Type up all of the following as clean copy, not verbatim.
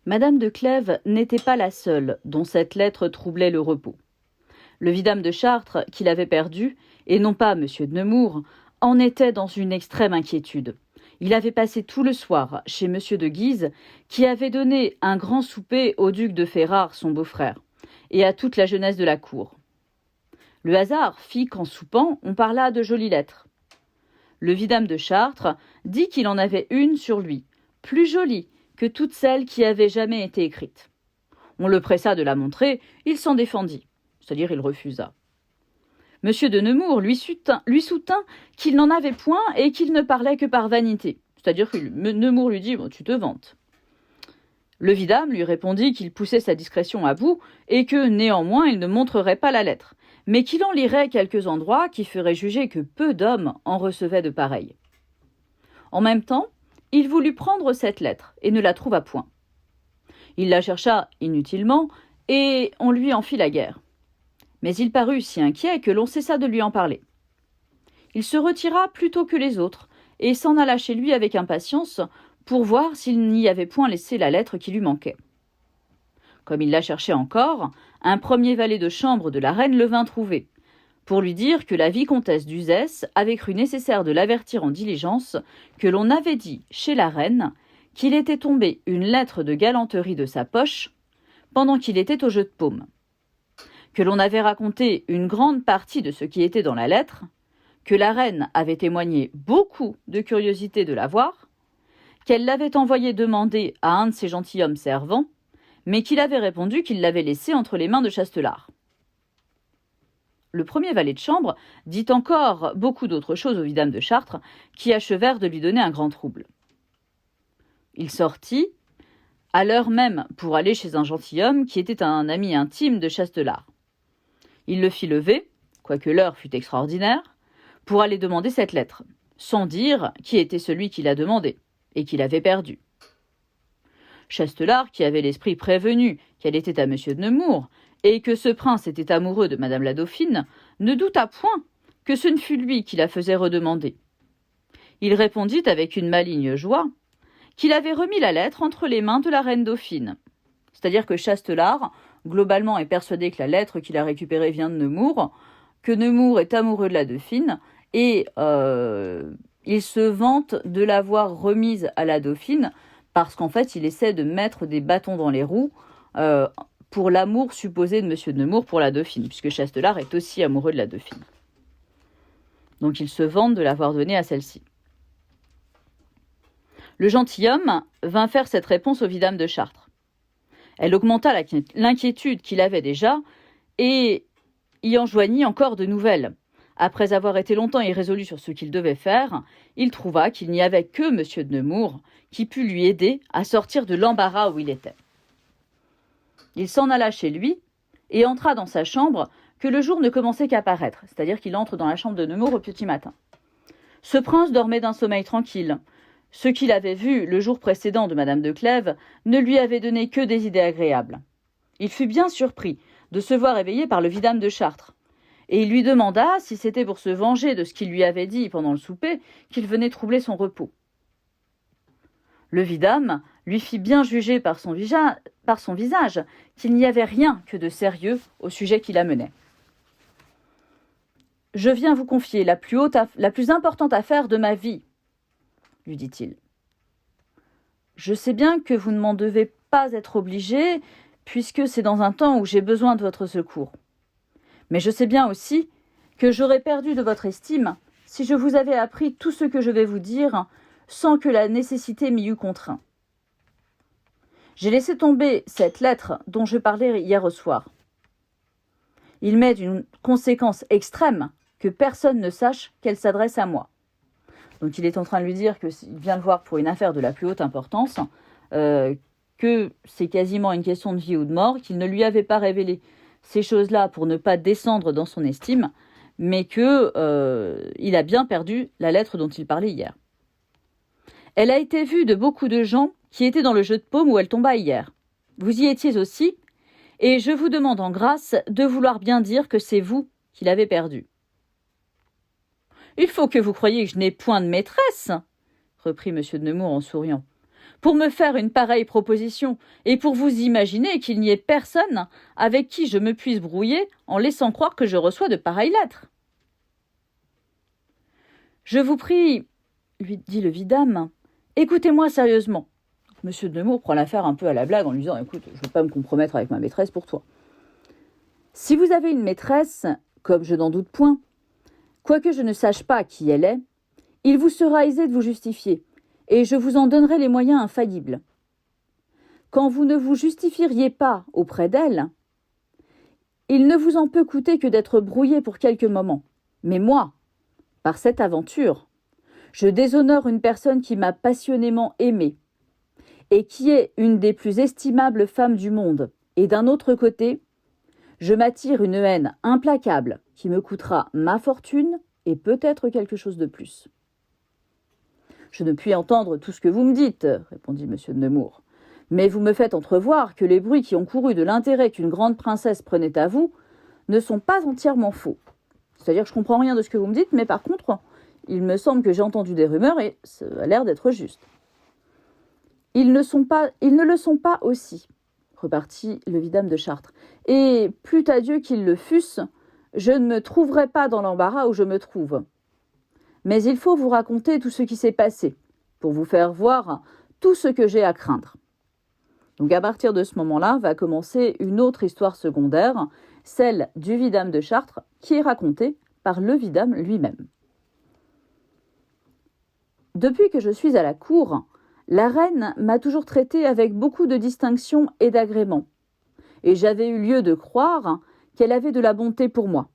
Madame de Clèves n'était pas la seule dont cette lettre troublait le repos. Le vidame de Chartres, qui l'avait perdu, et non pas M. de Nemours, en était dans une extrême inquiétude. Il avait passé tout le soir chez M. de Guise, qui avait donné un grand souper au duc de Ferrare, son beau-frère, et à toute la jeunesse de la cour. Le hasard fit qu'en soupant, on parla de jolies lettres. Le vidame de Chartres dit qu'il en avait une sur lui, plus jolie que toutes celles qui avaient jamais été écrites. On le pressa de la montrer, il s'en défendit, c'est-à-dire il refusa. Monsieur de Nemours lui soutint qu'il n'en avait point et qu'il ne parlait que par vanité, c'est-à-dire que Nemours lui dit « tu te vantes ». Le vidame lui répondit qu'il poussait sa discrétion à bout et que, néanmoins, il ne montrerait pas la lettre, mais qu'il en lirait quelques endroits qui feraient juger que peu d'hommes en recevaient de pareils. En même temps, il voulut prendre cette lettre et ne la trouva point. Il la chercha inutilement et on lui en fit la guerre. Mais il parut si inquiet que l'on cessa de lui en parler. Il se retira plus tôt que les autres et s'en alla chez lui avec impatience pour voir s'il n'y avait point laissé la lettre qui lui manquait. Comme il la cherchait encore, un premier valet de chambre de la reine le vint trouver, pour lui dire que la vicomtesse d'Uzès avait cru nécessaire de l'avertir en diligence que l'on avait dit chez la reine qu'il était tombé une lettre de galanterie de sa poche pendant qu'il était au jeu de paume, que l'on avait raconté une grande partie de ce qui était dans la lettre, que la reine avait témoigné beaucoup de curiosité de la voir, qu'elle l'avait envoyé demander à un de ses gentilshommes servants, mais qu'il avait répondu qu'il l'avait laissé entre les mains de Chastelard. Le premier valet de chambre dit encore beaucoup d'autres choses au vidame de Chartres, qui achevèrent de lui donner un grand trouble. Il sortit, à l'heure même, pour aller chez un gentilhomme qui était un ami intime de Chastelard. Il le fit lever, quoique l'heure fût extraordinaire, pour aller demander cette lettre, sans dire qui était celui qui la demandait, et qui l'avait perdue. Chastelard, qui avait l'esprit prévenu qu'elle était à M. de Nemours, et que ce prince était amoureux de madame la dauphine, ne douta point que ce ne fût lui qui la faisait redemander. Il répondit avec une maligne joie qu'il avait remis la lettre entre les mains de la reine dauphine. C'est-à-dire que Chastelard, globalement, est persuadé que la lettre qu'il a récupérée vient de Nemours, que Nemours est amoureux de la dauphine, et il se vante de l'avoir remise à la dauphine, parce qu'en fait, il essaie de mettre des bâtons dans les roues pour l'amour supposé de M. de Nemours pour la dauphine, puisque Chastelard est aussi amoureux de la dauphine. Donc il se vante de l'avoir donnée à celle-ci. Le gentilhomme vint faire cette réponse au vidame de Chartres. Elle augmenta l'inquiétude qu'il avait déjà et y enjoignit encore de nouvelles. Après avoir été longtemps irrésolu sur ce qu'il devait faire, il trouva qu'il n'y avait que M. de Nemours qui pût lui aider à sortir de l'embarras où il était. Il s'en alla chez lui et entra dans sa chambre que le jour ne commençait qu'à paraître, c'est-à-dire qu'il entre dans la chambre de Nemours au petit matin. Ce prince dormait d'un sommeil tranquille. Ce qu'il avait vu le jour précédent de madame de Clèves ne lui avait donné que des idées agréables. Il fut bien surpris de se voir éveillé par le vidame de Chartres, et il lui demanda si c'était pour se venger de ce qu'il lui avait dit pendant le souper qu'il venait troubler son repos. Le vidame lui fit bien juger par son visage qu'il n'y avait rien que de sérieux au sujet qui l'amenait. « Je viens vous confier la plus importante affaire de ma vie, » lui dit-il. « Je sais bien que vous ne m'en devez pas être obligé, puisque c'est dans un temps où j'ai besoin de votre secours. Mais je sais bien aussi que j'aurais perdu de votre estime si je vous avais appris tout ce que je vais vous dire sans que la nécessité m'y eût contraint. J'ai laissé tomber cette lettre dont je parlais hier au soir. Il m'est d'une conséquence extrême que personne ne sache qu'elle s'adresse à moi. » Donc il est en train de lui dire qu'il vient le voir pour une affaire de la plus haute importance, que c'est quasiment une question de vie ou de mort, qu'il ne lui avait pas révélé ces choses-là pour ne pas descendre dans son estime, mais qu'il a bien perdu la lettre dont il parlait hier. Elle a été vue de beaucoup de gens qui étaient dans le jeu de paume où elle tomba hier. Vous y étiez aussi, et je vous demande en grâce de vouloir bien dire que c'est vous qui l'avez perdue. « Il faut que vous croyiez que je n'ai point de maîtresse, » reprit M. de Nemours en souriant. « pour me faire une pareille proposition et pour vous imaginer qu'il n'y ait personne avec qui je me puisse brouiller en laissant croire que je reçois de pareilles lettres. Je vous prie, lui dit le vidame, écoutez-moi sérieusement. Monsieur de Nemours prend l'affaire un peu à la blague en lui disant « Écoute, je ne veux pas me compromettre avec ma maîtresse pour toi. Si vous avez une maîtresse, comme je n'en doute point, quoique je ne sache pas qui elle est, il vous sera aisé de vous justifier, et je vous en donnerai les moyens infaillibles. Quand vous ne vous justifieriez pas auprès d'elle, il ne vous en peut coûter que d'être brouillé pour quelques moments. Mais moi, par cette aventure, je déshonore une personne qui m'a passionnément aimée, et qui est une des plus estimables femmes du monde. Et d'un autre côté, je m'attire une haine implacable qui me coûtera ma fortune et peut-être quelque chose de plus. » « Je ne puis entendre tout ce que vous me dites, » répondit M. de Nemours. « Mais vous me faites entrevoir que les bruits qui ont couru de l'intérêt qu'une grande princesse prenait à vous ne sont pas entièrement faux. C'est-à-dire que je ne comprends rien de ce que vous me dites, mais par contre, il me semble que j'ai entendu des rumeurs et ça a l'air d'être juste. » « Ils ne le sont pas aussi, » repartit le vidame de Chartres. « Et plût à Dieu qu'ils le fussent, je ne me trouverais pas dans l'embarras où je me trouve. Mais il faut vous raconter tout ce qui s'est passé, pour vous faire voir tout ce que j'ai à craindre. » Donc à partir de ce moment-là, va commencer une autre histoire secondaire, celle du vidame de Chartres, qui est racontée par le vidame lui-même. Depuis que je suis à la cour, la reine m'a toujours traité avec beaucoup de distinction et d'agrément, et j'avais eu lieu de croire qu'elle avait de la bonté pour moi.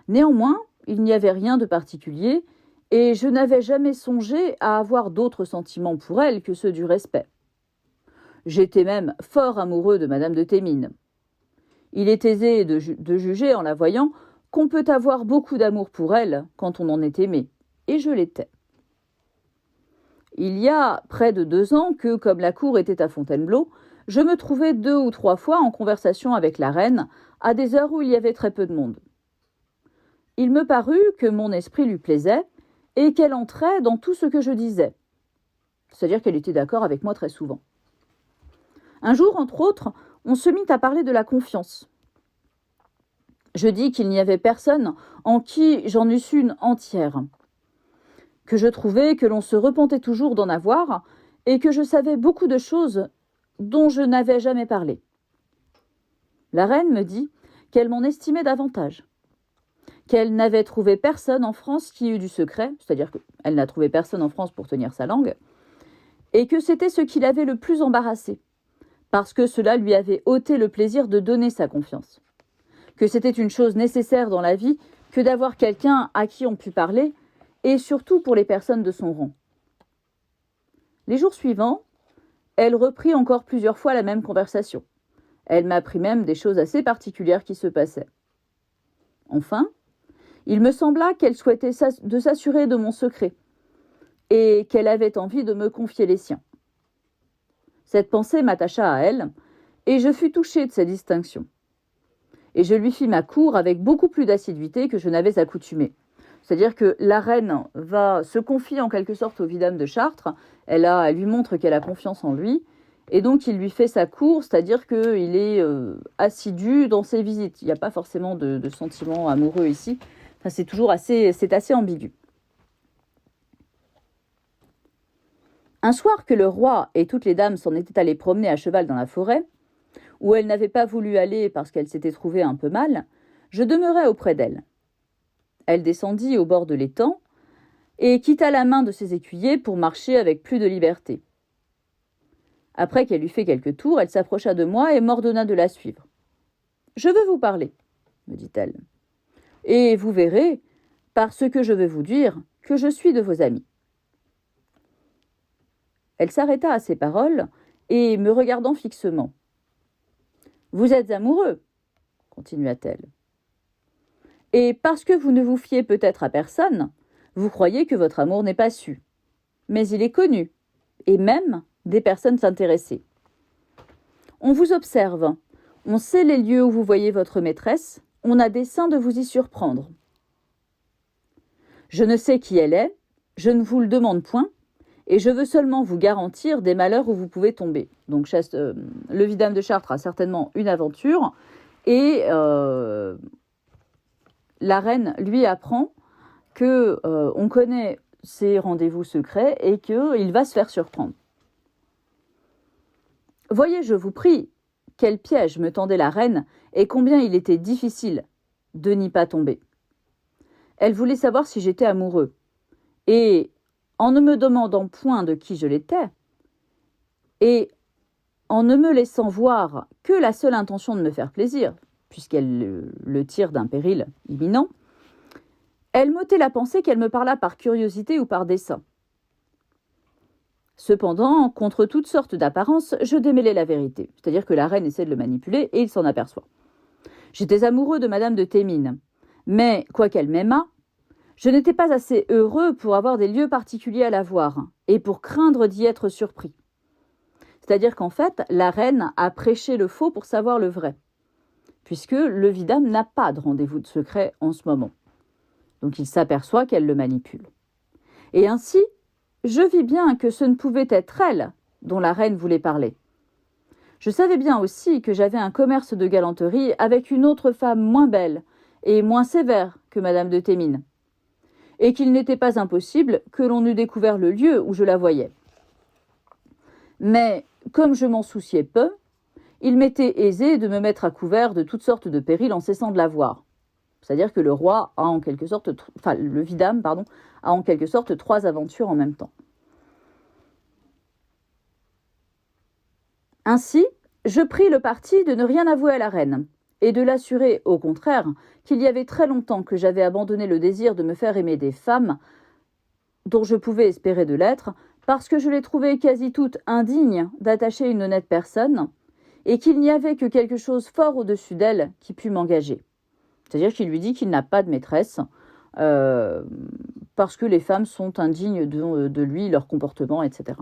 Néanmoins, il n'y avait rien de particulier, et je n'avais jamais songé à avoir d'autres sentiments pour elle que ceux du respect. J'étais même fort amoureux de madame de Thémines. Il est aisé de juger en la voyant qu'on peut avoir beaucoup d'amour pour elle quand on en est aimé, et je l'étais. Il y a près de 2 ans que, comme la cour était à Fontainebleau, je me trouvais 2 ou 3 fois en conversation avec la reine, à des heures où il y avait très peu de monde. Il me parut que mon esprit lui plaisait, et qu'elle entrait dans tout ce que je disais. C'est-à-dire qu'elle était d'accord avec moi très souvent. Un jour, entre autres, on se mit à parler de la confiance. Je dis qu'il n'y avait personne en qui j'en eusse une entière, que je trouvais que l'on se repentait toujours d'en avoir, et que je savais beaucoup de choses dont je n'avais jamais parlé. La reine me dit qu'elle m'en estimait davantage, qu'elle n'avait trouvé personne en France qui eût du secret, c'est-à-dire qu'elle n'a trouvé personne en France pour tenir sa langue, et que c'était ce qui l'avait le plus embarrassé, parce que cela lui avait ôté le plaisir de donner sa confiance, que c'était une chose nécessaire dans la vie que d'avoir quelqu'un à qui on pût parler, et surtout pour les personnes de son rang. Les jours suivants, elle reprit encore plusieurs fois la même conversation. Elle m'apprit même des choses assez particulières qui se passaient. Enfin, il me sembla qu'elle souhaitait de s'assurer de mon secret, et qu'elle avait envie de me confier les siens. Cette pensée m'attacha à elle, et je fus touché de sa distinction. Et je lui fis ma cour avec beaucoup plus d'assiduité que je n'avais accoutumé. C'est-à-dire que la reine va se confier en quelque sorte au vidame de Chartres, elle lui montre qu'elle a confiance en lui, et donc il lui fait sa cour, c'est-à-dire qu'il est assidu dans ses visites. Il n'y a pas forcément de sentiments amoureux ici, enfin, c'est assez ambigu. Un soir que le roi et toutes les dames s'en étaient allés promener à cheval dans la forêt, où elle n'avait pas voulu aller parce qu'elle s'était trouvée un peu mal, je demeurai auprès d'elle. Elle descendit au bord de l'étang et quitta la main de ses écuyers pour marcher avec plus de liberté. Après qu'elle eut fait quelques tours, elle s'approcha de moi et m'ordonna de la suivre. « Je veux vous parler, » me dit-elle, « et vous verrez, par ce que je vais vous dire, que je suis de vos amis. » Elle s'arrêta à ces paroles et, me regardant fixement, « Vous êtes amoureux, » continua-t-elle. « Et parce que vous ne vous fiez peut-être à personne, vous croyez que votre amour n'est pas su. Mais il est connu, et même des personnes intéressées. On vous observe, on sait les lieux où vous voyez votre maîtresse, on a dessein de vous y surprendre. Je ne sais qui elle est, je ne vous le demande point, et je veux seulement vous garantir des malheurs où vous pouvez tomber. Donc le vidame de Chartres a certainement une aventure, et la reine lui apprend que on connaît ses rendez-vous secrets et qu'il va se faire surprendre. Voyez, je vous prie, quel piège me tendait la reine et combien il était difficile de n'y pas tomber. Elle voulait savoir si j'étais amoureux, et en ne me demandant point de qui je l'étais, et en ne me laissant voir que la seule intention de me faire plaisir, puisqu'elle le tire d'un péril imminent, elle m'ôtait la pensée qu'elle me parlât par curiosité ou par dessein. Cependant, contre toutes sortes d'apparences, je démêlais la vérité, c'est-à-dire que la reine essaie de le manipuler et il s'en aperçoit. J'étais amoureux de madame de Thémines, mais, quoiqu'elle m'aimât, je n'étais pas assez heureux pour avoir des lieux particuliers à la voir, et pour craindre d'y être surpris. C'est-à-dire qu'en fait, la reine a prêché le faux pour savoir le vrai, puisque le vidame n'a pas de rendez-vous de secret en ce moment. Donc il s'aperçoit qu'elle le manipule. Et ainsi, je vis bien que ce ne pouvait être elle dont la reine voulait parler. Je savais bien aussi que j'avais un commerce de galanterie avec une autre femme moins belle et moins sévère que madame de Thémines, et qu'il n'était pas impossible que l'on eût découvert le lieu où je la voyais. Mais, comme je m'en souciais peu, il m'était aisé de me mettre à couvert de toutes sortes de périls en cessant de la voir. C'est-à-dire que le roi a en quelque sorte, le vidame, a en quelque sorte 3 aventures en même temps. Ainsi, je pris le parti de ne rien avouer à la reine, et de l'assurer, au contraire, qu'il y avait très longtemps que j'avais abandonné le désir de me faire aimer des femmes dont je pouvais espérer de l'être, parce que je les trouvais quasi toutes indignes d'attacher une honnête personne, et qu'il n'y avait que quelque chose fort au-dessus d'elle qui pût m'engager. C'est-à-dire qu'il lui dit qu'il n'a pas de maîtresse, parce que les femmes sont indignes de lui, leur comportement, etc.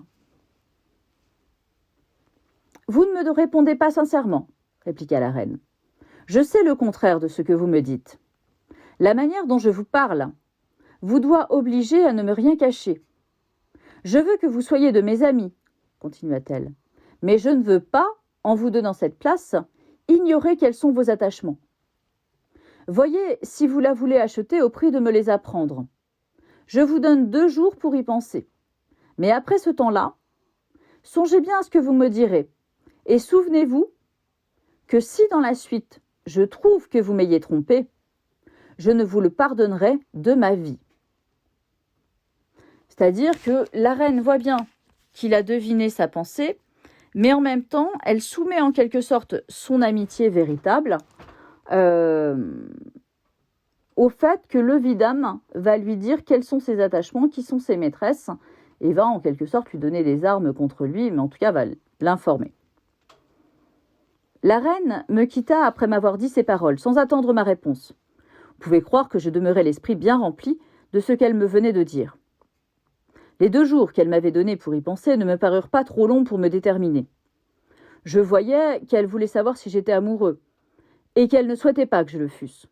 « Vous ne me répondez pas sincèrement, répliqua la reine. Je sais le contraire de ce que vous me dites. La manière dont je vous parle vous doit obliger à ne me rien cacher. Je veux que vous soyez de mes amis, continua-t-elle, mais je ne veux pas, en vous donnant cette place, ignorer quels sont vos attachements. Voyez si vous la voulez acheter au prix de me les apprendre. Je vous donne 2 jours pour y penser. Mais après ce temps-là, songez bien à ce que vous me direz, et souvenez-vous que si dans la suite je trouve que vous m'ayez trompé, je ne vous le pardonnerai de ma vie. » C'est-à-dire que la reine voit bien qu'il a deviné sa pensée, mais en même temps, elle soumet en quelque sorte son amitié véritable au fait que le vidame va lui dire quels sont ses attachements, qui sont ses maîtresses, et va en quelque sorte lui donner des armes contre lui, mais en tout cas va l'informer. La reine me quitta après m'avoir dit ces paroles, sans attendre ma réponse. Vous pouvez croire que je demeurais l'esprit bien rempli de ce qu'elle me venait de dire. Les 2 jours qu'elle m'avait donnés pour y penser ne me parurent pas trop longs pour me déterminer. Je voyais qu'elle voulait savoir si j'étais amoureux, et qu'elle ne souhaitait pas que je le fusse.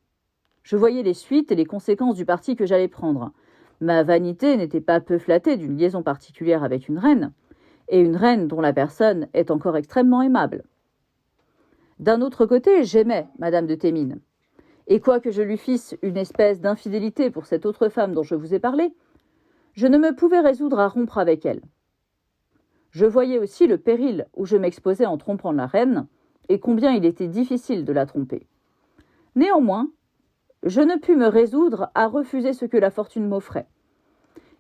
Je voyais les suites et les conséquences du parti que j'allais prendre. Ma vanité n'était pas peu flattée d'une liaison particulière avec une reine, et une reine dont la personne est encore extrêmement aimable. D'un autre côté, j'aimais madame de Thémines, et quoique je lui fisse une espèce d'infidélité pour cette autre femme dont je vous ai parlé, je ne me pouvais résoudre à rompre avec elle. Je voyais aussi le péril où je m'exposais en trompant la reine, et combien il était difficile de la tromper. Néanmoins, je ne pus me résoudre à refuser ce que la fortune m'offrait,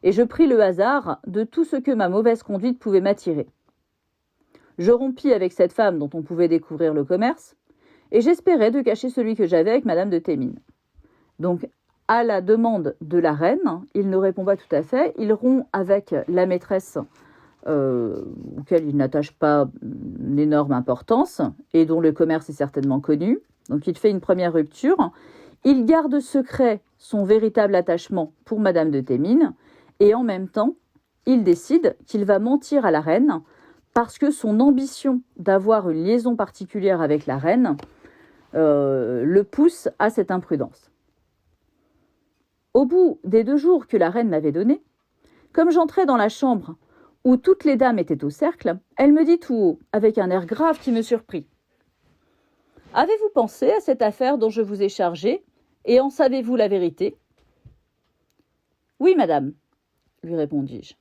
et je pris le hasard de tout ce que ma mauvaise conduite pouvait m'attirer. Je rompis avec cette femme dont on pouvait découvrir le commerce, et j'espérais de cacher celui que j'avais avec madame de Thémines. Donc, à la demande de la reine, il ne répond pas tout à fait, il rompt avec la maîtresse auquel il n'attache pas une énorme importance et dont le commerce est certainement connu. Donc il fait une première rupture. Il garde secret son véritable attachement pour madame de Thémines et en même temps, il décide qu'il va mentir à la reine parce que son ambition d'avoir une liaison particulière avec la reine le pousse à cette imprudence. Au bout des 2 jours que la reine m'avait donnés, comme j'entrais dans la chambre où toutes les dames étaient au cercle, elle me dit tout haut, avec un air grave qui me surprit. « Avez-vous pensé à cette affaire dont je vous ai chargé, et en savez-vous la vérité ?»« Oui, madame, lui répondis-je.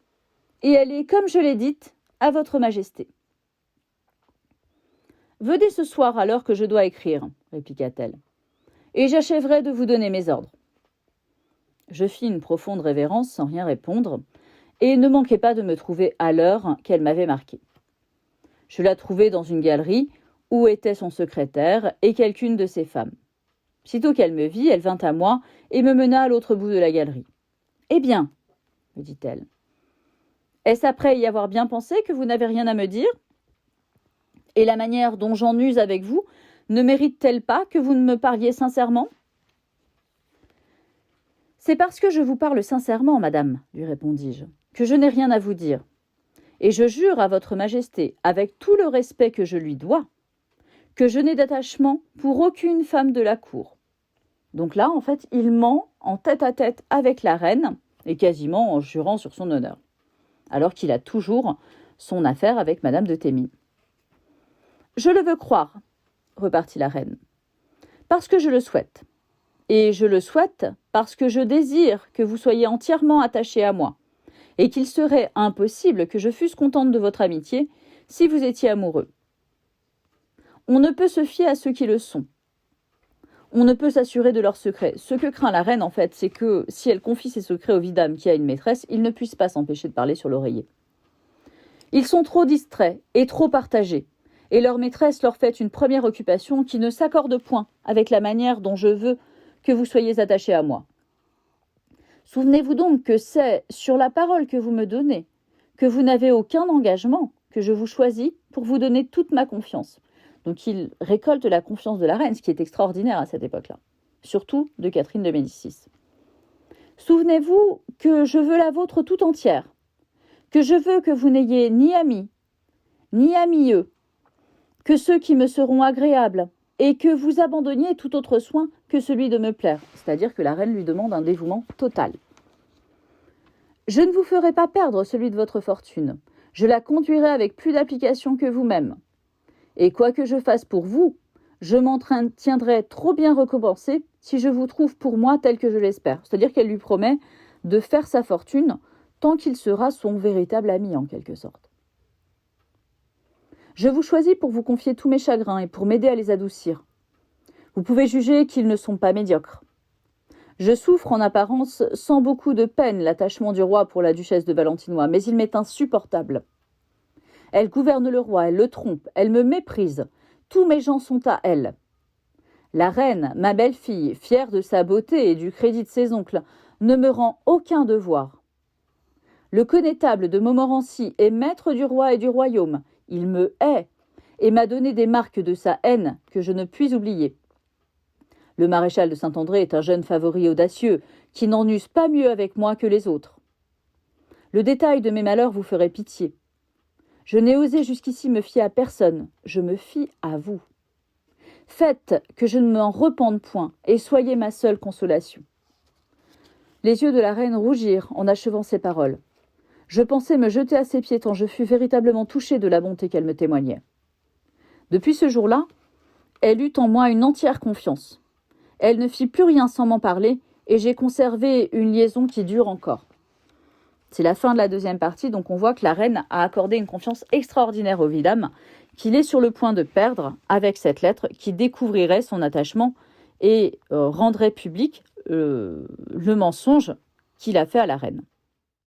Et elle est, comme je l'ai dite, à votre majesté. »« Venez ce soir à l'heure que je dois écrire, répliqua-t-elle, et j'achèverai de vous donner mes ordres. » Je fis une profonde révérence sans rien répondre, et ne manquai pas de me trouver à l'heure qu'elle m'avait marquée. Je la trouvai dans une galerie où était son secrétaire et quelqu'une de ses femmes. Sitôt qu'elle me vit, elle vint à moi et me mena à l'autre bout de la galerie. « Eh bien, me dit-elle, est-ce après y avoir bien pensé que vous n'avez rien à me dire ? Et la manière dont j'en use avec vous ne mérite-t-elle pas que vous ne me parliez sincèrement ? » « C'est parce que je vous parle sincèrement, madame, lui répondis-je, que je n'ai rien à vous dire. Et je jure à votre majesté, avec tout le respect que je lui dois, que je n'ai d'attachement pour aucune femme de la cour. » Donc là, en fait, il ment en tête-à-tête avec la reine, et quasiment en jurant sur son honneur, alors qu'il a toujours son affaire avec madame de Thémines. « Je le veux croire, repartit la reine, parce que je le souhaite. Et je le souhaite parce que je désire que vous soyez entièrement attaché à moi, et qu'il serait impossible que je fusse contente de votre amitié si vous étiez amoureux. On ne peut se fier à ceux qui le sont. On ne peut s'assurer de leurs secrets. Ce que craint la reine, en fait, c'est que si elle confie ses secrets au vidame qui a une maîtresse, il ne puisse pas s'empêcher de parler sur l'oreiller. Ils sont trop distraits et trop partagés, et leur maîtresse leur fait une première occupation qui ne s'accorde point avec la manière dont je veux que vous soyez attachés à moi. Souvenez-vous donc que c'est sur la parole que vous me donnez, que vous n'avez aucun engagement, que je vous choisis pour vous donner toute ma confiance. » Donc il récolte la confiance de la reine, ce qui est extraordinaire à cette époque-là, surtout de Catherine de Médicis. « Souvenez-vous que je veux la vôtre tout entière, que je veux que vous n'ayez ni amis, ni amis-eux, que ceux qui me seront agréables, et que vous abandonniez tout autre soin que celui de me plaire. » C'est-à-dire que la reine lui demande un dévouement total. « Je ne vous ferai pas perdre celui de votre fortune. Je la conduirai avec plus d'application que vous-même. Et quoi que je fasse pour vous, je m'entretiendrai trop bien récompensé si je vous trouve pour moi tel que je l'espère. » C'est-à-dire qu'elle lui promet de faire sa fortune tant qu'il sera son véritable ami, en quelque sorte. « Je vous choisis pour vous confier tous mes chagrins et pour m'aider à les adoucir. Vous pouvez juger qu'ils ne sont pas médiocres. Je souffre en apparence sans beaucoup de peine l'attachement du roi pour la duchesse de Valentinois, mais il m'est insupportable. Elle gouverne le roi, elle le trompe, elle me méprise. Tous mes gens sont à elle. La reine, ma belle-fille, fière de sa beauté et du crédit de ses oncles, ne me rend aucun devoir. Le connétable de Montmorency est maître du roi et du royaume. Il me hait et m'a donné des marques de sa haine que je ne puis oublier. Le maréchal de Saint-André est un jeune favori audacieux qui n'en use pas mieux avec moi que les autres. Le détail de mes malheurs vous ferait pitié. Je n'ai osé jusqu'ici me fier à personne, je me fie à vous. Faites que je ne m'en repente point et soyez ma seule consolation. » Les yeux de la reine rougirent en achevant ces paroles. Je pensais me jeter à ses pieds tant je fus véritablement touchée de la bonté qu'elle me témoignait. Depuis ce jour-là, elle eut en moi une entière confiance. Elle ne fit plus rien sans m'en parler, et j'ai conservé une liaison qui dure encore. C'est la fin de la deuxième partie, donc on voit que la reine a accordé une confiance extraordinaire au vidame, qu'il est sur le point de perdre avec cette lettre qui découvrirait son attachement et rendrait public le mensonge qu'il a fait à la reine.